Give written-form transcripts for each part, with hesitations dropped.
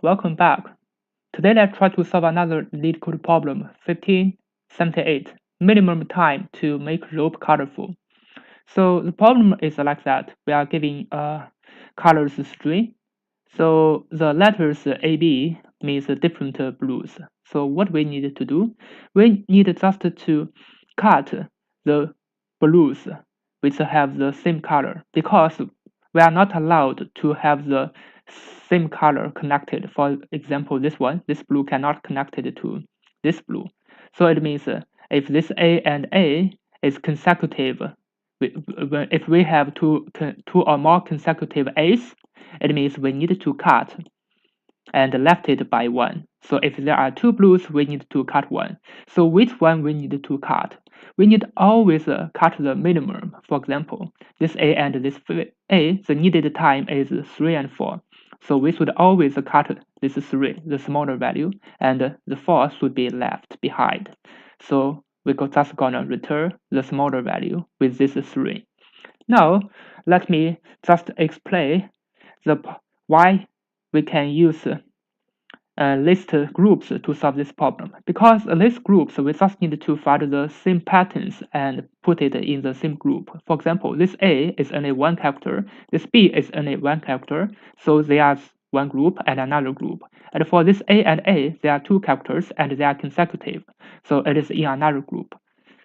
welcome back. Today let's try to solve another Leetcode problem 1578, minimum time to make rope colorful. So the problem is like that. We are giving a colors string. So the letters AB means different blues. So what we need to do, we need just to cut the blues which have the same color, because we are not allowed to have the same color connected. For example, this blue cannot connect it to this blue. So it means if this A and A is consecutive, if we have two or more consecutive A's, it means we need to cut and left it by one. So if there are two blues, we need to cut one. So which one we need to cut? We need always cut the minimum. For example, this A and this A, the needed time is 3 and 4. So we should always cut this 3, the smaller value, and the 4 should be left behind. So we just gonna return the smaller value with this 3. Now, let me just explain why we can use list groups to solve this problem. Because list groups, we just need to find the same patterns and put it in the same group. For example, this A is only one character, this B is only one character, so they are one group and another group. And for this A and A, there are two characters and they are consecutive, so it is in another group.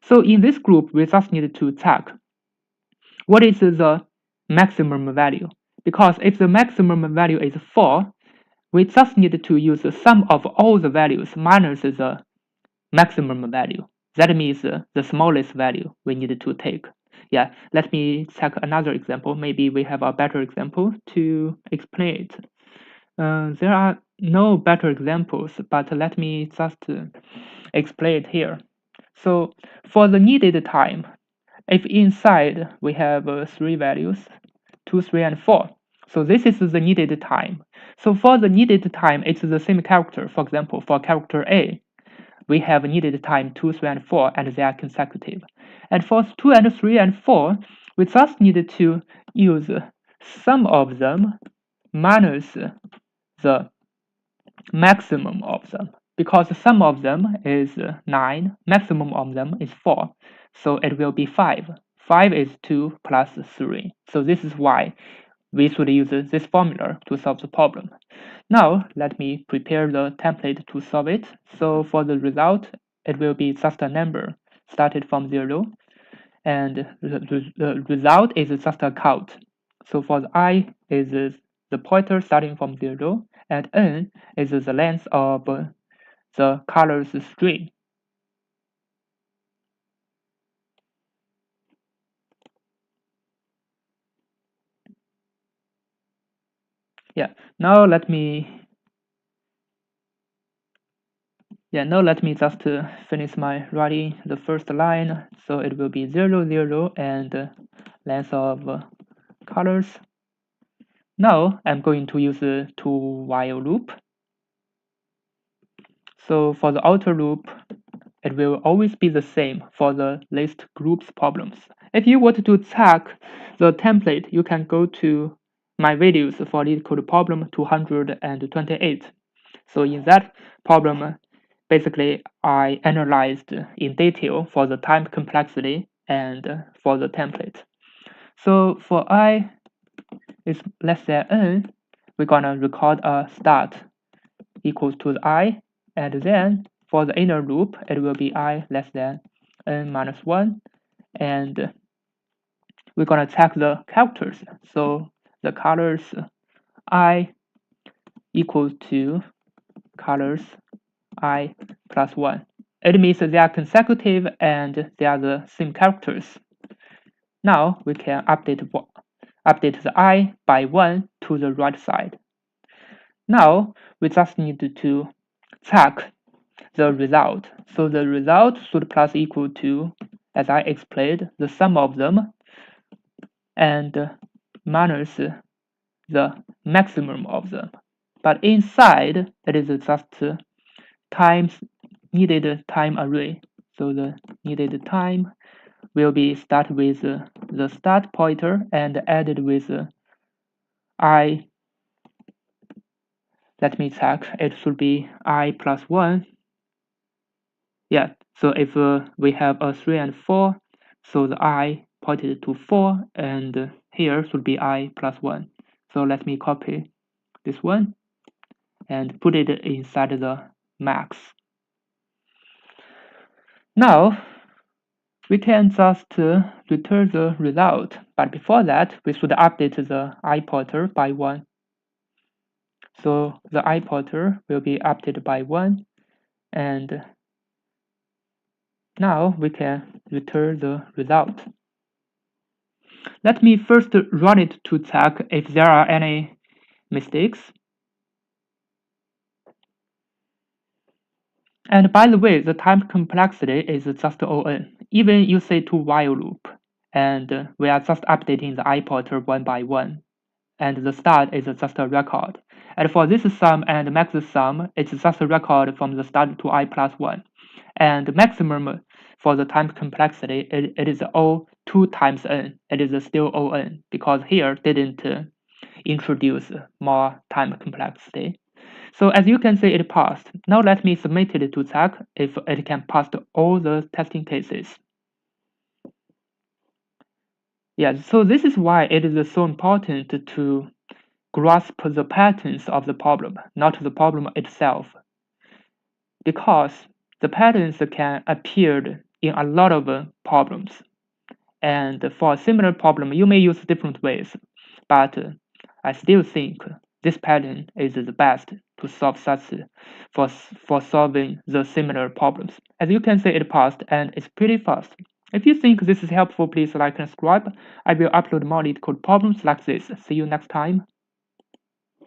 So in this group, we just need to check what is the maximum value. Because if the maximum value is 4, we just need to use the sum of all the values minus the maximum value. That means the smallest value we need to take. Yeah, let me check another example. Maybe we have a better example to explain it. There are no better examples, but let me just explain it here. So for the needed time, if inside we have 3 values, 2, 3, and 4. So this is the needed time. So for the needed time, it's the same character. For example, for character A, we have needed time 2, 3, and 4, and they are consecutive. And for 2 and 3 and 4, we just need to use sum of them minus the maximum of them. Because sum of them is 9, maximum of them is 4. So it will be 5. 5 is 2 plus 3. So this is why we should use this formula to solve the problem. Now, let me prepare the template to solve it. So for the result, it will be just a number started from 0. And the result is just a count. So for the I is the pointer starting from 0, and n is the length of the colors string. Yeah, now let me just finish my writing the first line. So it will be 0, 0, and length of colors. Now I'm going to use the to while loop. So for the outer loop, it will always be the same for the list groups problems. If you want to check the template, you can go to my videos for Leetcode problem 228. So in that problem, basically I analyzed in detail for the time complexity and for the template. So for I is less than n, we're gonna record a start equals to the I, and then for the inner loop, it will be I less than n minus 1, and we're gonna check the characters. So the colors I equals to colors I plus 1. It means they are consecutive and they are the same characters. Now we can update the I by 1 to the right side. Now we just need to check the result. So the result should plus equal to, as I explained, the sum of them and minus the maximum of them. But inside, it is just times needed time array. So the needed time will be start with the start pointer and added with I Let me check. It should be I plus 1. Yeah, so if we have a 3 and 4, so the I pointed to 4, and here should be I plus 1. So let me copy this one and put it inside the max. Now we can just return the result, but before that we should update the I pointer by 1. So the I pointer will be updated by 1, and now we can return the result. Let me first run it to check if there are any mistakes. And by the way, the time complexity is just O(n). Even you say to while loop, and we are just updating the I pointer one by one, and the start is just a record. And for this sum and max sum, it's just a record from the start to I plus 1. And maximum for the time complexity, it is O 2 times n. It is still O(n), because here didn't introduce more time complexity. So as you can see, it passed. Now let me submit it to check if it can pass all the testing cases. Yeah, so this is why it is so important to grasp the patterns of the problem, not the problem itself. Because the patterns can appear in a lot of problems. And for a similar problem, you may use different ways, but I still think this pattern is the best to solve such for solving the similar problems. As you can see, it passed and it's pretty fast. If you think this is helpful, please like and subscribe. I will upload more Leetcode problems like this. See you next time.